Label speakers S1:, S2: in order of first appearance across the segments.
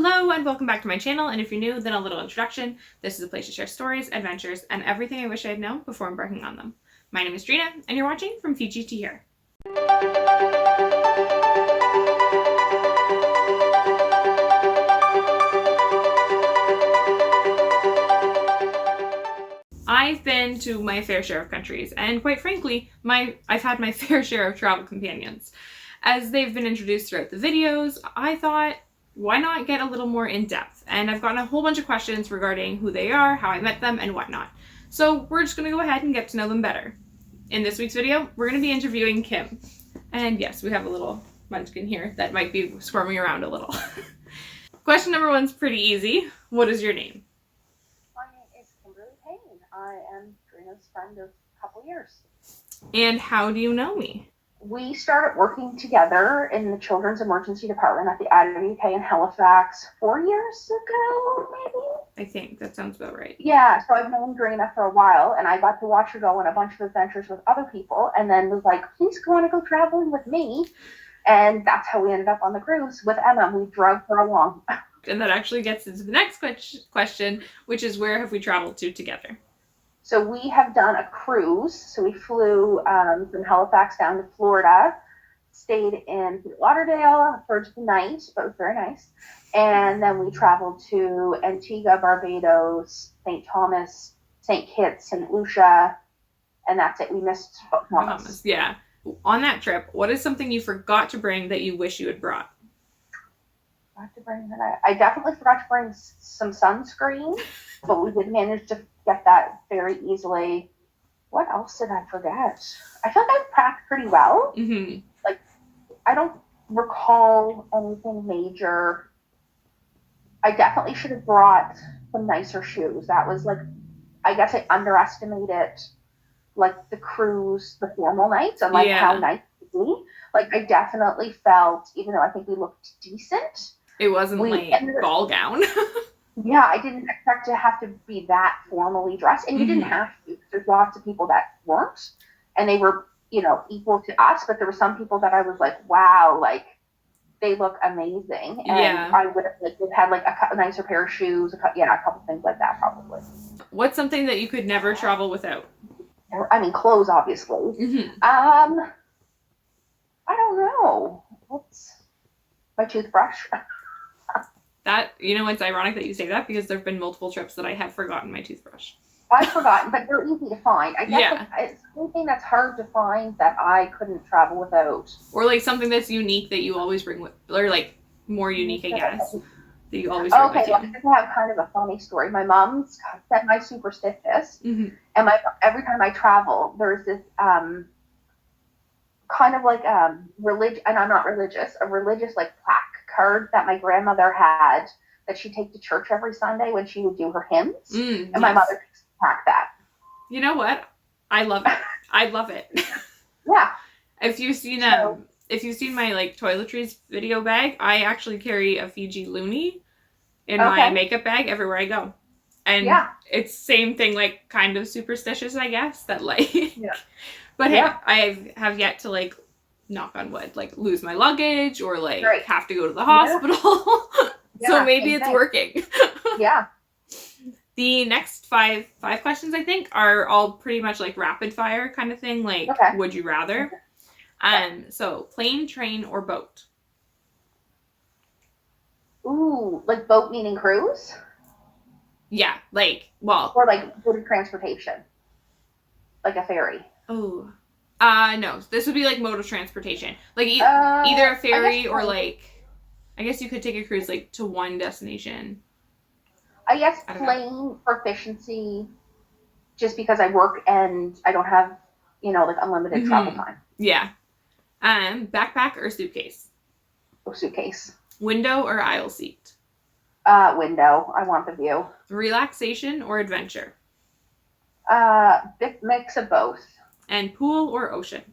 S1: Hello and welcome back to my channel, and if you're new, then a little introduction. This is a place to share stories, adventures, and everything I wish I had known before embarking on them. My name is Drina, and you're watching From Fiji to Here. I've been to my fair share of countries, and quite frankly, I've had my fair share of travel companions. As they've been introduced throughout the videos, I thought, why not get a little more in-depth? And I've gotten a whole bunch of questions regarding who they are, how I met them, and whatnot. So we're just going to go ahead and get to know them better. In this week's video, we're going to be interviewing Kim. And yes, we have a little munchkin here that might be squirming around a little. Question number one's pretty easy. What is your name?
S2: My name is Kimberly Payne. I am Drina's friend of a couple years.
S1: And how do you know me?
S2: We started working together in the Children's Emergency Department at the IWK in Halifax 4 years ago, maybe?
S1: I think that sounds about right.
S2: Yeah, so I've known Drina for a while, and I got to watch her go on a bunch of adventures with other people, and then was like, please want to go traveling with me? And that's how we ended up on the cruise with Emma. We drove her along.
S1: And that actually gets into the next question, which is where have we traveled to together?
S2: So we have done a cruise. So we flew from Halifax down to Florida, stayed in Fort Lauderdale for the night, but it was very nice. And then we traveled to Antigua, Barbados, St. Thomas, St. Kitts, St. Lucia, and that's it. We missed Bahamas.
S1: Yeah. On that trip, what is something you forgot to bring that you wish you had brought?
S2: I definitely forgot to bring some sunscreen, but we did manage to get that very easily. What else did I forget? I feel like I packed pretty well.
S1: Mm-hmm.
S2: Like, I don't recall anything major. I definitely should have brought some nicer shoes. That was like, I guess I underestimated like the cruise, the formal nights, and like how nice it would be. Like, I definitely felt, even though I think we looked decent,
S1: it wasn't like ball gown.
S2: Yeah, I didn't expect to have to be that formally dressed, and you didn't have to. There's lots of people that weren't, and they were, equal to us. But there were some people that I was like, wow, like they look amazing, and I would have had like a nicer pair of shoes, a couple things like that probably.
S1: What's something that you could never travel without?
S2: I mean, clothes, obviously.
S1: Mm-hmm.
S2: I don't know. What's my toothbrush?
S1: That, it's ironic that you say that because there have been multiple trips that I have forgotten my toothbrush.
S2: I've forgotten, but they're easy to find. I guess it's something that's hard to find that I couldn't travel without.
S1: Or like something that's unique that you always bring with, or like more unique, I guess, that you always bring with you.
S2: Okay, well, I have kind of a funny story. My mom's semi-superstitious, and every time I travel, there's this kind of like religion, and I'm not religious, a religious like plaque card that my grandmother had that she'd take to church every Sunday when she would do her hymns, and my mother packed that.
S1: You know what? I love it. I love it.
S2: Yeah.
S1: If you've seen my like toiletries video bag, I actually carry a Fiji loonie in my makeup bag everywhere I go, and it's same thing, like kind of superstitious, I guess. That like, but hey, I have yet to like, knock on wood, like lose my luggage or like have to go to the hospital. So maybe it's working.
S2: Yeah.
S1: The next five questions, I think, are all pretty much like rapid fire kind of thing. Like, would you rather? So plane, train, or boat?
S2: Ooh, like boat meaning cruise?
S1: Yeah, like, well.
S2: Or like boat of transportation. Like a ferry.
S1: Oh. No, this would be like mode of transportation. Like either a ferry or like, I guess you could take a cruise like to one destination.
S2: I guess plane for efficiency, just because I work and I don't have, like unlimited travel time.
S1: Yeah. Backpack or suitcase?
S2: Oh, suitcase.
S1: Window or aisle seat?
S2: Window. I want the view.
S1: Relaxation or adventure?
S2: Big mix of both.
S1: And pool or ocean?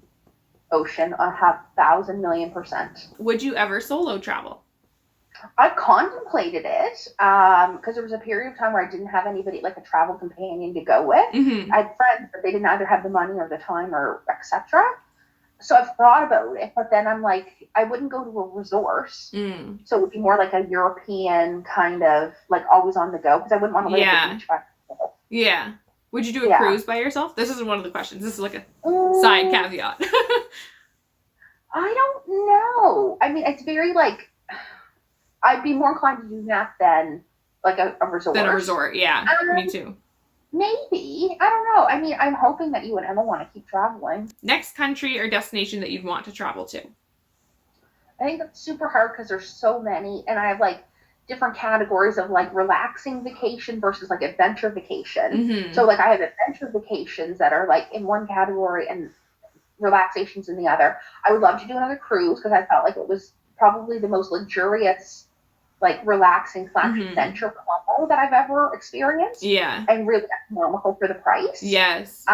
S2: Ocean. 1,000,000,000%.
S1: Would you ever solo travel?
S2: I contemplated it because there was a period of time where I didn't have anybody, like a travel companion to go with. I had friends, but they didn't either have the money or the time or etc. So I've thought about it, but then I'm like, I wouldn't go to a resort.
S1: Mm.
S2: So it would be more like a European kind of like always on the go because I wouldn't want to live at the
S1: Yeah.
S2: beach by myself.
S1: Yeah. Would you do a
S2: Yeah.
S1: cruise by yourself? This isn't one of the questions. This is like a
S2: Mm,
S1: side caveat.
S2: I don't know. I mean, it's very like I'd be more inclined to do that than like a resort.
S1: Than a resort, yeah. Me too.
S2: Maybe. I don't know. I mean, I'm hoping that you and Emma want to keep traveling.
S1: Next country or destination that you'd want to travel to?
S2: I think that's super hard because there's so many, and I have like different categories of like relaxing vacation versus like adventure vacation.
S1: Mm-hmm.
S2: So like I have adventure vacations that are like in one category and relaxations in the other. I would love to do another cruise because I felt like it was probably the most luxurious, like relaxing / adventure combo that I've ever experienced.
S1: Yeah.
S2: And really economical for the price.
S1: Yes.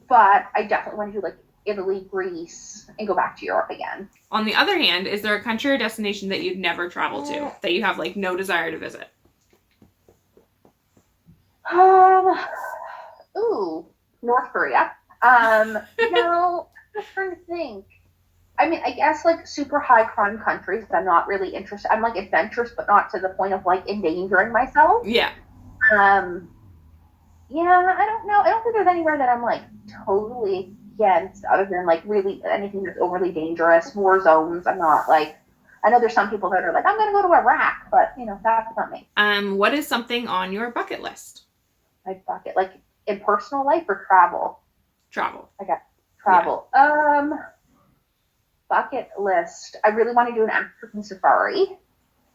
S2: But I definitely want to do like Italy, Greece, and go back to Europe again.
S1: On the other hand, is there a country or destination that you'd never travel to, that you have like no desire to visit?
S2: North Korea. No, I'm just trying to think. I mean, I guess like super high crime countries, I'm not really interested. I'm like adventurous, but not to the point of like endangering myself.
S1: Yeah.
S2: Yeah, I don't know. I don't think there's anywhere that I'm like totally against, other than like really anything that's overly dangerous. War zones. I'm not like. I know there's some people that are like, I'm gonna go to Iraq, but you know that's not me.
S1: What is something on your bucket list?
S2: My bucket, like in personal life or travel.
S1: Travel.
S2: I got travel. Yeah. Bucket list. I really want to do an African safari.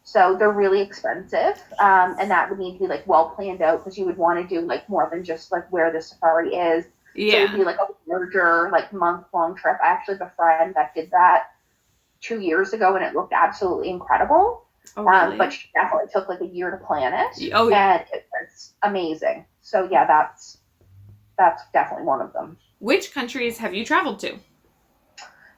S2: So they're really expensive, and that would need to be like well planned out because you would want to do like more than just like where the safari is.
S1: Yeah.
S2: So it would be like a larger, like month-long trip. I actually have a friend that did that 2 years ago, and it looked absolutely incredible.
S1: Oh, really?
S2: But she definitely took like a year to plan it.
S1: Oh, yeah.
S2: And it was amazing. So yeah, that's definitely one of them.
S1: Which countries have you traveled to?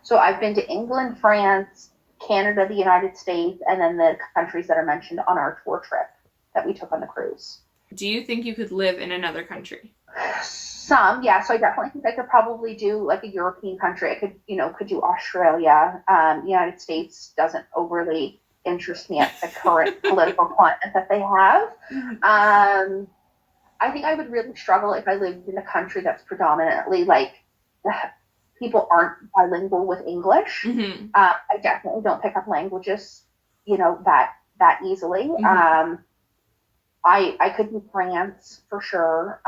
S2: So I've been to England, France, Canada, the United States, and then the countries that are mentioned on our tour trip that we took on the cruise.
S1: Do you think you could live in another country?
S2: Some, yeah. So I definitely think I could probably do like a European country. I could do Australia. The United States doesn't overly interest me at the current political climate that they have. I think I would really struggle if I lived in a country that's predominantly like people aren't bilingual with English.
S1: Mm-hmm.
S2: I definitely don't pick up languages, that easily.
S1: Mm-hmm.
S2: I could do France for sure.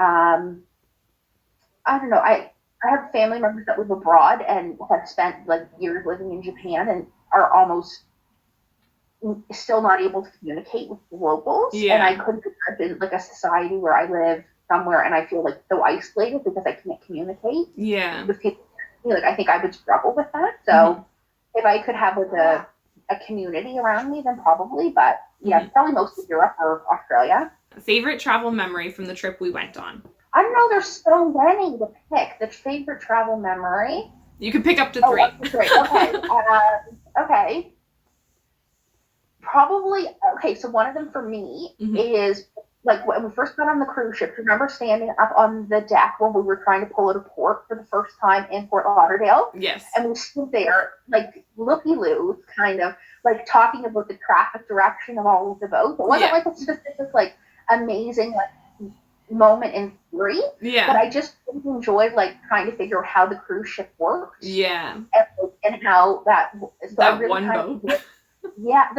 S2: I don't know. I have family members that live abroad and have spent like years living in Japan and are almost still not able to communicate with the locals.
S1: Yeah.
S2: And I couldn't imagine like a society where I live somewhere and I feel like so isolated because I can't communicate with people. Like I think I would struggle with that. So if I could have like a community around me, then probably. But yeah, probably mostly Europe or Australia.
S1: Favorite travel memory from the trip we went on?
S2: I don't know. There's so many to pick. The favorite travel memory.
S1: You can pick up to 3.
S2: Up to 3. Okay. Okay. Probably. Okay. So one of them for me is like when we first got on the cruise ship. Remember standing up on the deck when we were trying to pull out of port for the first time in Fort Lauderdale?
S1: Yes.
S2: And we stood there like looky-loos, kind of like talking about the traffic direction of all of the boats. It wasn't like a specific like amazing like moment in theory.
S1: Yeah.
S2: But I just enjoyed like trying to figure out how the cruise ship works.
S1: Yeah.
S2: And how that. So
S1: that really one boat.
S2: Yeah,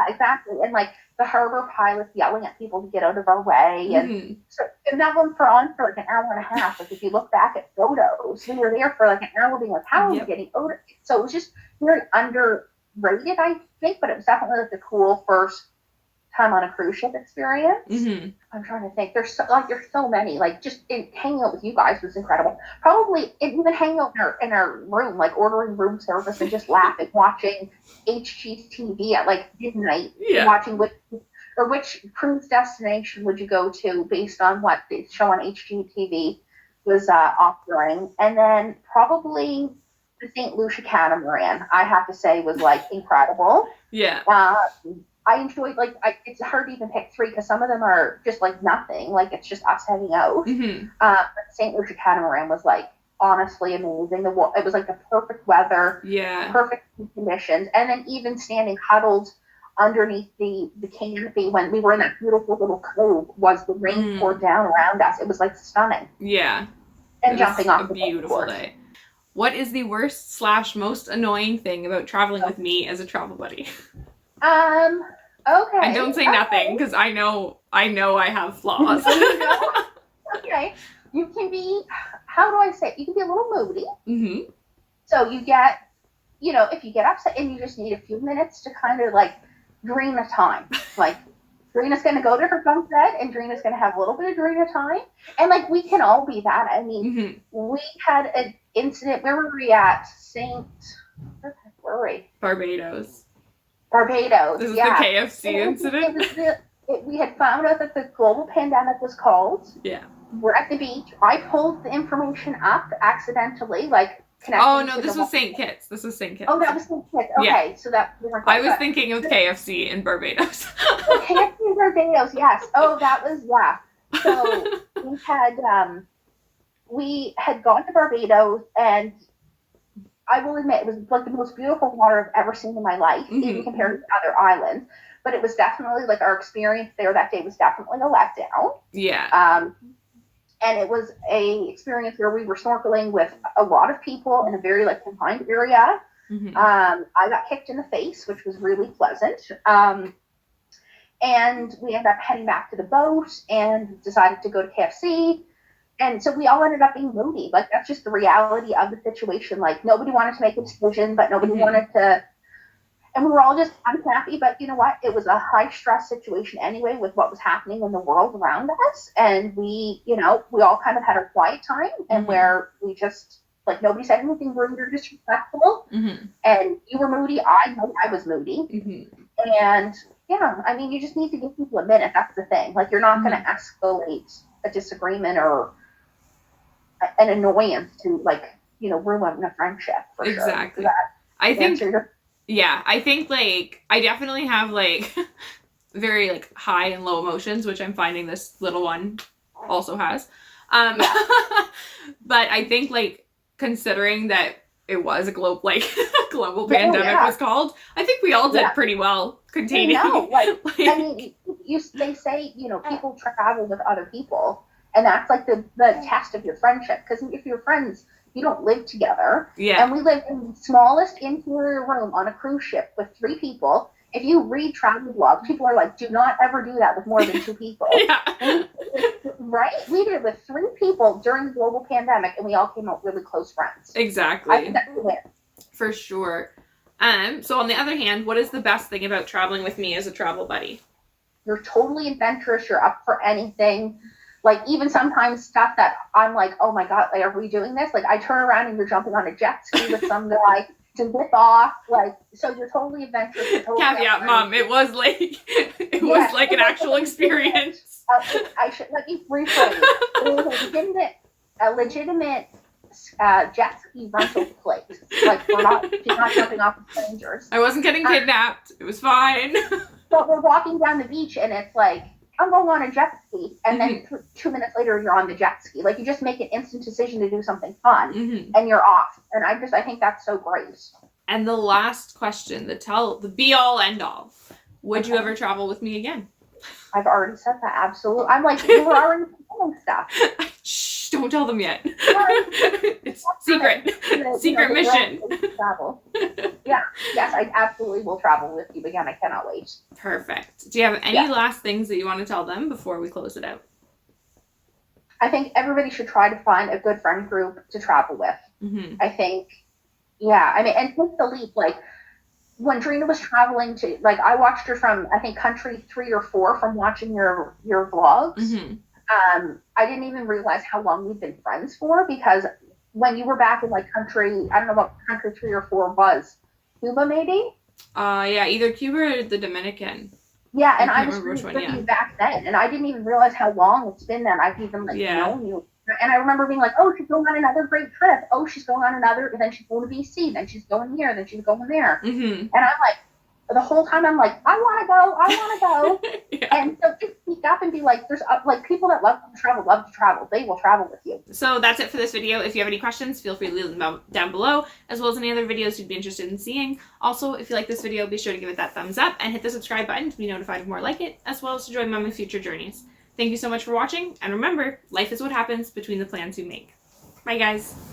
S2: exactly. And like the harbor pilots yelling at people to get out of our way. And so and that went on for like an hour and a half. Like if you look back at photos, we were there for like an hour being like, how are we getting out? So it was just very underrated, I think, but it was definitely like a cool first time on a cruise ship experience. I'm trying to think. There's so many. Like just hanging out with you guys was incredible. Probably even hanging out in our room, like ordering room service and just laughing, watching HGTV at like midnight, watching which cruise destination would you go to based on what the show on HGTV was offering, and then probably the St. Lucia catamaran. I have to say was like incredible.
S1: Yeah.
S2: I enjoyed it's hard to even pick 3 because some of them are just like nothing, like it's just us hanging out. But St. Lucia catamaran was like honestly amazing. It was like the perfect weather,
S1: Yeah.
S2: perfect conditions, and then even standing huddled underneath the canopy when we were in that beautiful little cove, was the rain poured down around us. It was like stunning.
S1: Yeah.
S2: And jumping off
S1: a beautiful day. What is the worst / most annoying thing about traveling with me as a travel buddy?
S2: Okay.
S1: And don't say nothing, because I know I have flaws.
S2: Okay. You can be, how do I say it? You can be a little moody.
S1: Mm-hmm.
S2: So you get, if you get upset and you just need a few minutes to kind of like Drina time. Like, Drina's going to go to her bunk bed and Drina's going to have a little bit of Drina time. And like, we can all be that. I mean, we had an incident. Where were we at? Where were we?
S1: Barbados.
S2: This
S1: is the KFC incident.
S2: We had found out that the global pandemic was called.
S1: Yeah.
S2: We're at the beach. I pulled the information up accidentally, like
S1: connecting. Oh no, this was St. Kitts.
S2: Oh, that was St. Kitts. Okay, so that
S1: I was thinking of KFC in Barbados.
S2: KFC in Barbados, yes. Oh, that was So we had gone to Barbados, and I will admit it was like the most beautiful water I've ever seen in my life, even compared to other islands. But it was definitely like our experience there that day was definitely a letdown.
S1: Yeah.
S2: And it was a experience where we were snorkeling with a lot of people in a very like confined area. I got kicked in the face, which was really pleasant. And we ended up heading back to the boat and decided to go to KFC. And so we all ended up being moody. Like, that's just the reality of the situation. Like, nobody wanted to make a decision, but nobody wanted to. And we were all just unhappy. But you know what? It was a high-stress situation anyway with what was happening in the world around us. And we all kind of had our quiet time, and where we just, like, nobody said anything rude or disrespectful. And you were moody. I know I was moody. And, yeah, I mean, you just need to give people a minute. That's the thing. Like, you're not going to escalate a disagreement or an annoyance to, like, ruin a friendship. For
S1: exactly.
S2: Sure.
S1: I think like I definitely have like very like high and low emotions, which I'm finding this little one also has. But I think like considering that it was a global pandemic was called, I think we all did pretty well containing.
S2: I mean, they say people travel with other people, and that's like the test of your friendship. Because if you're friends, you don't live together.
S1: Yeah.
S2: And we lived in the smallest interior room on a cruise ship with 3 people. If you read travel blogs, people are like, do not ever do that with more than 2 people. Right? We did it with 3 people during the global pandemic, and we all came out really close friends.
S1: Exactly.
S2: I think that's the win. For
S1: sure. So on the other hand, what is the best thing about traveling with me as a travel buddy?
S2: You're totally adventurous. You're up for anything. Like, even sometimes stuff that I'm like, oh my God, like, are we doing this? Like, I turn around and you're jumping on a jet ski with some guy to whip off. Like, so you're totally adventurous.
S1: Caveat, Mom, it was like, was like an actual experience.
S2: Let me rephrase. It was a legitimate jet ski rental place. Like, she's not jumping off with strangers.
S1: I wasn't getting kidnapped. It was fine.
S2: But we're walking down the beach, and it's like, I'm going on a jet ski, and then 2 minutes later you're on the jet ski. Like, you just make an instant decision to do something fun, and you're off. And I think that's so great. And
S1: the last question, the be all end all. Would you ever travel with me again?
S2: I've already said that. Absolutely. I'm like, you were already planning stuff.
S1: Shh! Don't tell them yet. It's secret. Secret mission.
S2: Travel. Yeah. Yes, I absolutely will travel with you again. I cannot wait.
S1: Perfect. Do you have any last things that you want to tell them before we close it out?
S2: I think everybody should try to find a good friend group to travel with. I think, I mean, and take the leap. Like, when Drina was traveling to, like, I watched her from, I think, country 3 or 4 from watching your vlogs. I didn't even realize how long we've been friends for, because when you were back in, like, country, I don't know what country 3 or 4 was. Cuba, maybe?
S1: Yeah, either Cuba or the Dominican.
S2: Yeah, and I was with you back then, and I didn't even realize how long it's been that I've even, like, known you. And I remember being like, oh, she's going on another great trip. Oh, she's going on another, and then she's going to BC, then she's going here, then she's going there. And I'm like, the whole time I'm like, I want to go. And so just speak up and be like, there's like people that love to travel. They will travel with you.
S1: So that's it for this video. If you have any questions, feel free to leave them down below, as well as any other videos you'd be interested in seeing. Also, if you like this video, be sure to give it that thumbs up and hit the subscribe button to be notified of more like it, as well as to join me on my future journeys. Thank you so much for watching, and remember, life is what happens between the plans you make. Bye guys!